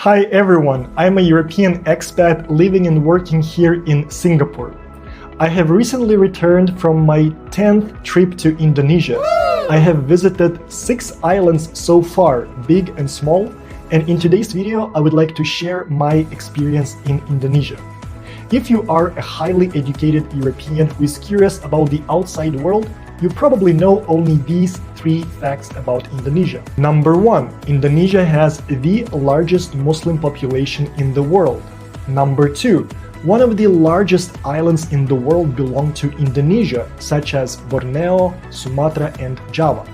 Hi everyone, I'm a European expat living and working here in Singapore. I have recently returned from my 10th trip to Indonesia. I have visited 6 islands so far, big and small, and in today's video I would like to share my experience in Indonesia. If you are a highly educated European who is curious about the outside world, you probably know only these 3 facts about Indonesia. Number 1. Indonesia has the largest Muslim population in the world. Number 2. One of the largest islands in the world belong to Indonesia, such as Borneo, Sumatra, and Java.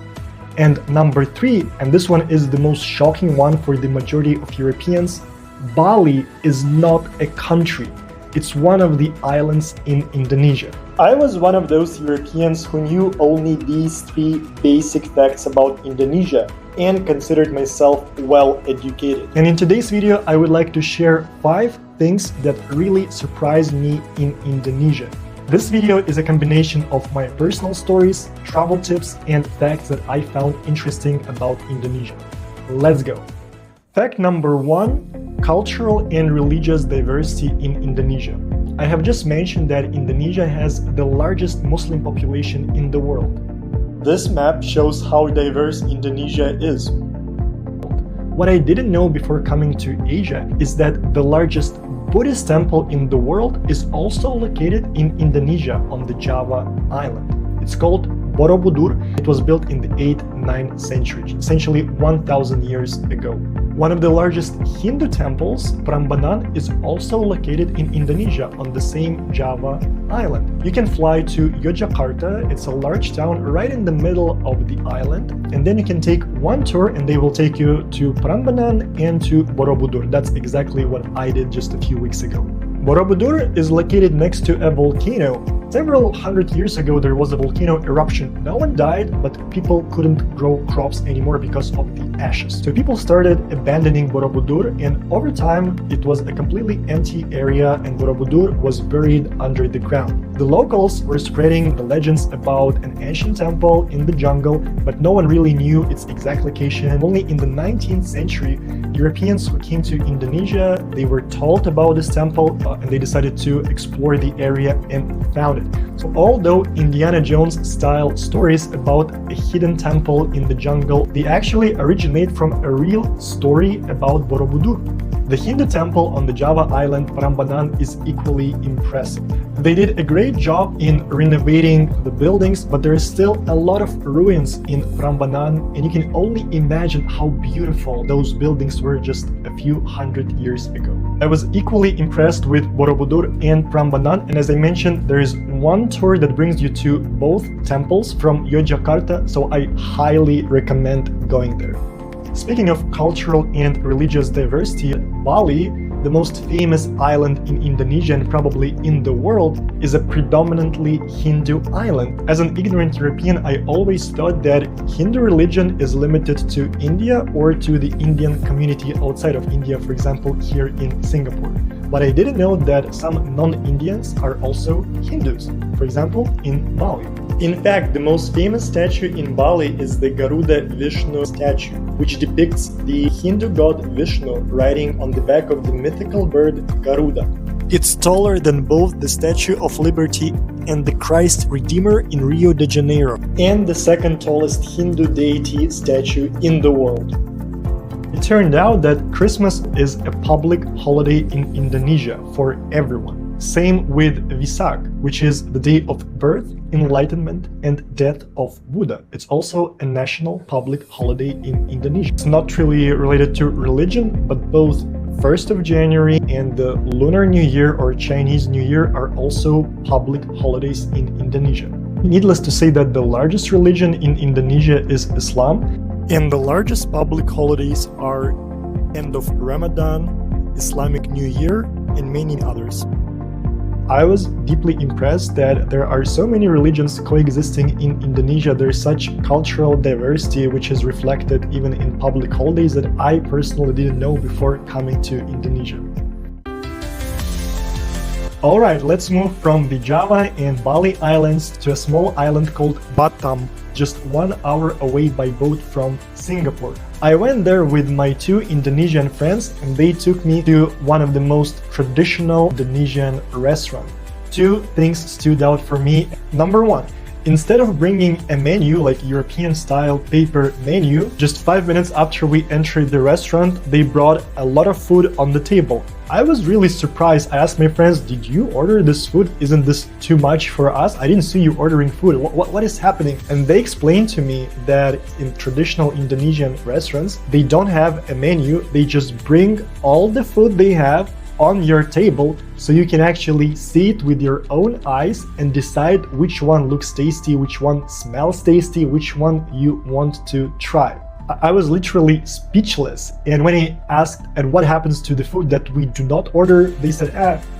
And number 3, and this one is the most shocking one for the majority of Europeans, Bali is not a country. It's one of the islands in Indonesia. I was one of those Europeans who knew only these 3 basic facts about Indonesia and considered myself well educated. And in today's video, I would like to share 5 things that really surprised me in Indonesia. This video is a combination of my personal stories, travel tips, and facts that I found interesting about Indonesia. Let's go. Fact number 1. Cultural and religious diversity in Indonesia. I have just mentioned that Indonesia has the largest Muslim population in the world. This map shows how diverse Indonesia is. What I didn't know before coming to Asia is that the largest Buddhist temple in the world is also located in Indonesia on the Java island. It's called Borobudur. It was built in the 8th-9th century, essentially 1,000 years ago. One of the largest Hindu temples, Prambanan, is also located in Indonesia on the same Java island. You can fly to Jakarta. It's a large town right in the middle of the island, and then you can take one tour and they will take you to Prambanan and to Borobudur. That's exactly what I did just a few weeks ago. Borobudur is located next to a volcano. Several hundred years ago, there was a volcano eruption. No one died, but people couldn't grow crops anymore because of the ashes. So people started abandoning Borobudur, and over time, it was a completely empty area, and Borobudur was buried under the ground. The locals were spreading the legends about an ancient temple in the jungle, but no one really knew its exact location. Only in the 19th century, Europeans who came to Indonesia, they were told about this temple, and they decided to explore the area and found it. So although Indiana Jones style stories about a hidden temple in the jungle, they actually originate from a real story about Borobudur. The Hindu temple on the Java island Prambanan is equally impressive. They did a great job in renovating the buildings, but there is still a lot of ruins in Prambanan, and you can only imagine how beautiful those buildings were just a few hundred years ago. I was equally impressed with Borobudur and Prambanan, and as I mentioned, there is one tour that brings you to both temples from Yogyakarta, so I highly recommend going there. Speaking of cultural and religious diversity, Bali, the most famous island in Indonesia and probably in the world, is a predominantly Hindu island. As an ignorant European, I always thought that Hindu religion is limited to India or to the Indian community outside of India, for example, here in Singapore. But I didn't know that some non-Indians are also Hindus, for example, in Bali. In fact, the most famous statue in Bali is the Garuda Vishnu statue, which depicts the Hindu god Vishnu riding on the back of the mythical bird Garuda. It's taller than both the Statue of Liberty and the Christ Redeemer in Rio de Janeiro, and the second tallest Hindu deity statue in the world. It turned out that Christmas is a public holiday in Indonesia for everyone. Same with Vesak, which is the day of birth, enlightenment, and death of Buddha. It's also a national public holiday in Indonesia. It's not really related to religion, but both 1st of January and the Lunar New Year or Chinese New Year are also public holidays in Indonesia. Needless to say that the largest religion in Indonesia is Islam, and the largest public holidays are end of Ramadan, Islamic New Year, and many others. I was deeply impressed that there are so many religions coexisting in Indonesia. There's such cultural diversity which is reflected even in public holidays that I personally didn't know before coming to Indonesia. Alright, let's move from the Java and Bali islands to a small island called Batam, just 1 hour away by boat from Singapore. I went there with my 2 Indonesian friends and they took me to one of the most traditional Indonesian restaurants. 2 things stood out for me. Number 1, instead of bringing a menu like European-style paper menu, just 5 minutes after we entered the restaurant, they brought a lot of food on the table. I was really surprised. I asked my friends, did you order this food? Isn't this too much for us? I didn't see you ordering food. What is happening? And they explained to me that in traditional Indonesian restaurants, they don't have a menu. They just bring all the food they have on your table so you can actually see it with your own eyes and decide which one looks tasty, which one smells tasty, which one you want to try. I was literally speechless, and when I asked, and what happens to the food that we do not order, they said,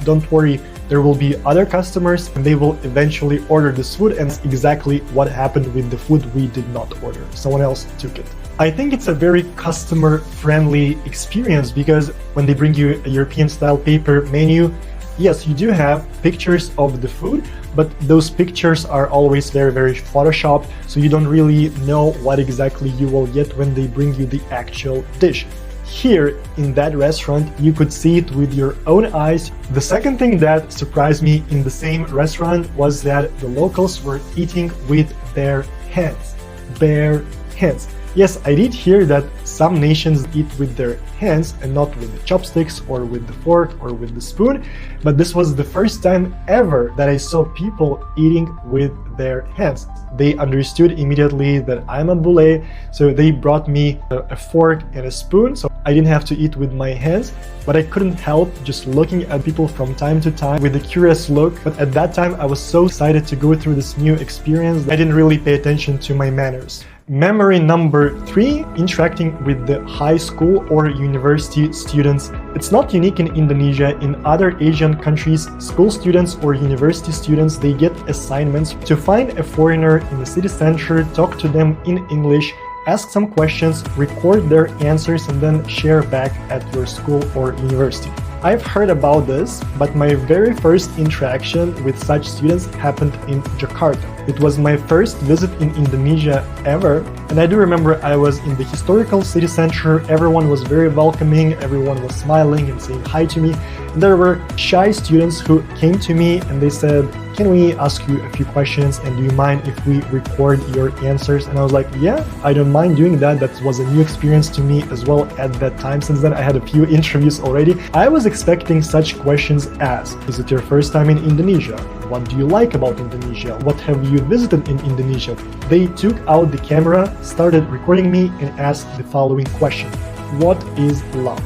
don't worry, there will be other customers and they will eventually order this food, and that's exactly what happened with the food we did not order. Someone else took it. I think it's a very customer-friendly experience because when they bring you a European-style paper menu, yes, you do have pictures of the food, but those pictures are always very, very photoshopped, so you don't really know what exactly you will get when they bring you the actual dish. Here, in that restaurant, you could see it with your own eyes. The second thing that surprised me in the same restaurant was that the locals were eating with their hands. Bare hands. Yes, I did hear that some nations eat with their hands and not with the chopsticks or with the fork or with the spoon, but this was the first time ever that I saw people eating with their hands. They understood immediately that I'm a bule, so they brought me a fork and a spoon, so I didn't have to eat with my hands, but I couldn't help just looking at people from time to time with a curious look. But at that time, I was so excited to go through this new experience that I didn't really pay attention to my manners. Memory number 3, interacting with the high school or university students. It's not unique in Indonesia. In other Asian countries, school students or university students, they get assignments to find a foreigner in the city center, talk to them in English, ask some questions, record their answers, and then share back at your school or university. I've heard about this, but my very first interaction with such students happened in Jakarta. It was my first visit in Indonesia ever, and I do remember I was in the historical city center. Everyone was very welcoming, everyone was smiling and saying hi to me. And there were shy students who came to me and they said, can we ask you a few questions, and do you mind if we record your answers? And I was like, yeah, I don't mind doing that. That was a new experience to me as well at that time. Since then I had a few interviews already. I was expecting such questions as, is it your first time in Indonesia? What do you like about Indonesia? What have you visited in Indonesia? They took out the camera, started recording me, and asked the following question: what is love?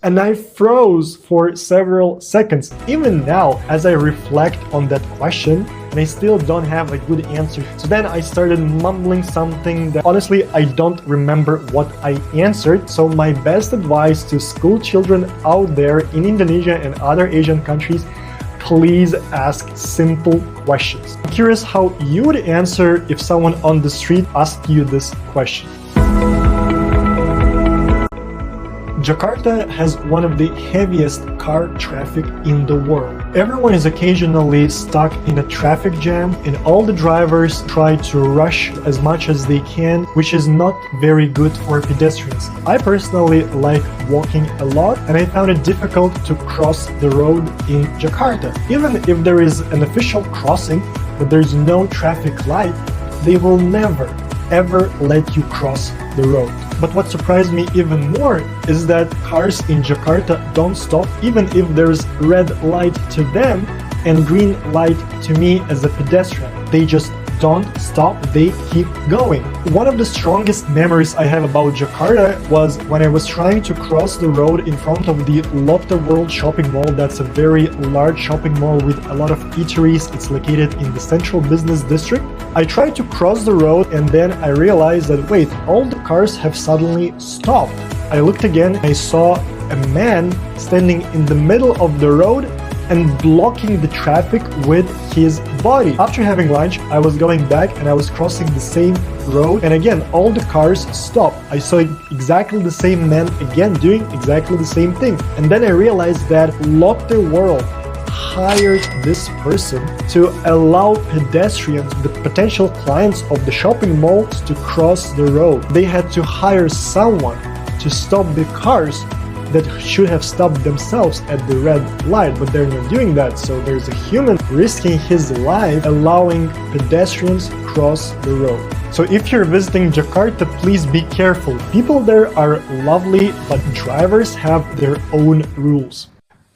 And I froze for several seconds. Even now, as I reflect on that question, and I still don't have a good answer. So then I started mumbling something that honestly I don't remember what I answered. So my best advice to school children out there in Indonesia and other Asian countries, please ask simple questions. I'm curious how you would answer if someone on the street asked you this question. Jakarta has one of the heaviest car traffic in the world. Everyone is occasionally stuck in a traffic jam, and all the drivers try to rush as much as they can, which is not very good for pedestrians. I personally like walking a lot, and I found it difficult to cross the road in Jakarta. Even if there is an official crossing, but there's no traffic light, they will never ever let you cross the road. But what surprised me even more is that cars in Jakarta don't stop even if there's red light to them and green light to me as a pedestrian. They just don't stop, they keep going. One of the strongest memories I have about Jakarta was when I was trying to cross the road in front of the Lotte World shopping mall. That's a very large shopping mall with a lot of eateries. It's located in the central business district. I tried to cross the road and then I realized that wait, all the cars have suddenly stopped. I looked again, I saw a man standing in the middle of the road and blocking the traffic with his body. After having lunch, I was going back and I was crossing the same road, and again all the cars stopped. I saw exactly the same man again doing exactly the same thing, and then I realized that Lotte World hired this person to allow pedestrians, the potential clients of the shopping malls, to cross the road. They had to hire someone to stop the cars that should have stopped themselves at the red light, but they're not doing that. So there's a human risking his life allowing pedestrians cross the road. So if you're visiting Jakarta, please be careful. People there are lovely, but drivers have their own rules.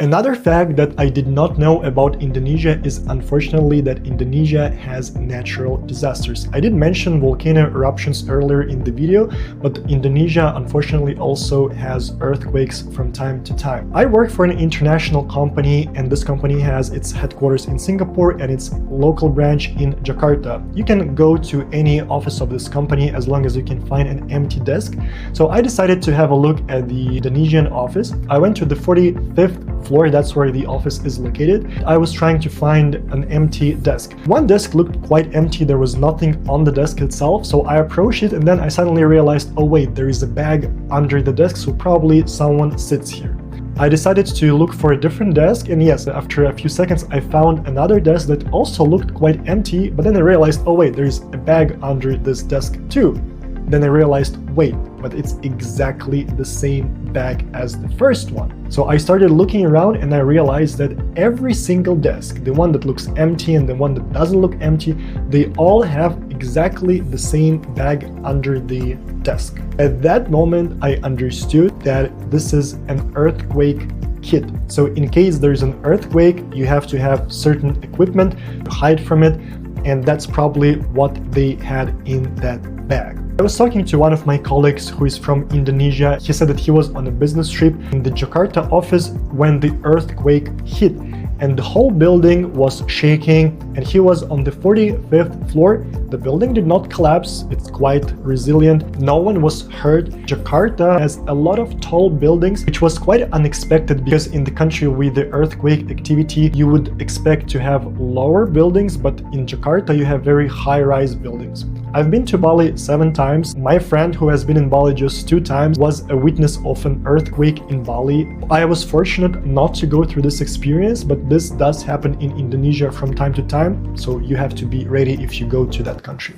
Another fact that I did not know about Indonesia is unfortunately that Indonesia has natural disasters. I did mention volcano eruptions earlier in the video, but Indonesia unfortunately also has earthquakes from time to time. I work for an international company, and this company has its headquarters in Singapore and its local branch in Jakarta. You can go to any office of this company as long as you can find an empty desk. So I decided to have a look at the Indonesian office. I went to the 45th floor, that's where the office is located. I was trying to find an empty desk. One desk looked quite empty, there was nothing on the desk itself, so I approached it and then I suddenly realized, oh wait, there is a bag under the desk, so probably someone sits here. I decided to look for a different desk, and yes, after a few seconds I found another desk that also looked quite empty, but then I realized, oh wait, there's a bag under this desk too. Then I realized, wait, but it's exactly the same bag as the first one. So I started looking around and I realized that every single desk, the one that looks empty and the one that doesn't look empty, they all have exactly the same bag under the desk. At that moment, I understood that this is an earthquake kit. So in case there's an earthquake, you have to have certain equipment to hide from it, and that's probably what they had in that bag. I was talking to one of my colleagues who is from Indonesia. He said that he was on a business trip in the Jakarta office when the earthquake hit, and the whole building was shaking, and he was on the 45th floor. The building did not collapse, it's quite resilient, no one was hurt. Jakarta has a lot of tall buildings, which was quite unexpected because in the country with the earthquake activity you would expect to have lower buildings, but in Jakarta you have very high-rise buildings. I've been to Bali 7 times. My friend who has been in Bali just 2 times was a witness of an earthquake in Bali. I was fortunate not to go through this experience, but this does happen in Indonesia from time to time, so you have to be ready if you go to that country.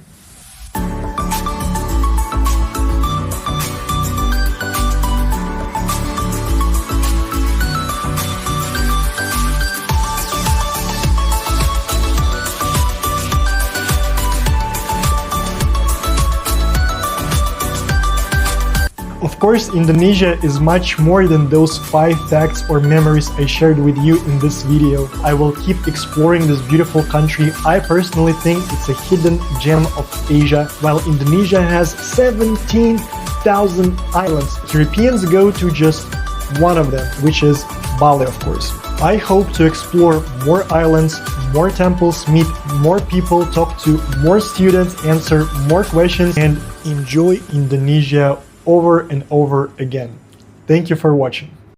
Of course, Indonesia is much more than those 5 facts or memories I shared with you in this video. I will keep exploring this beautiful country. I personally think it's a hidden gem of Asia, while Indonesia has 17,000 islands. Europeans go to just one of them, which is Bali, of course. I hope to explore more islands, more temples, meet more people, talk to more students, answer more questions, and enjoy Indonesia over and over again. Thank you for watching.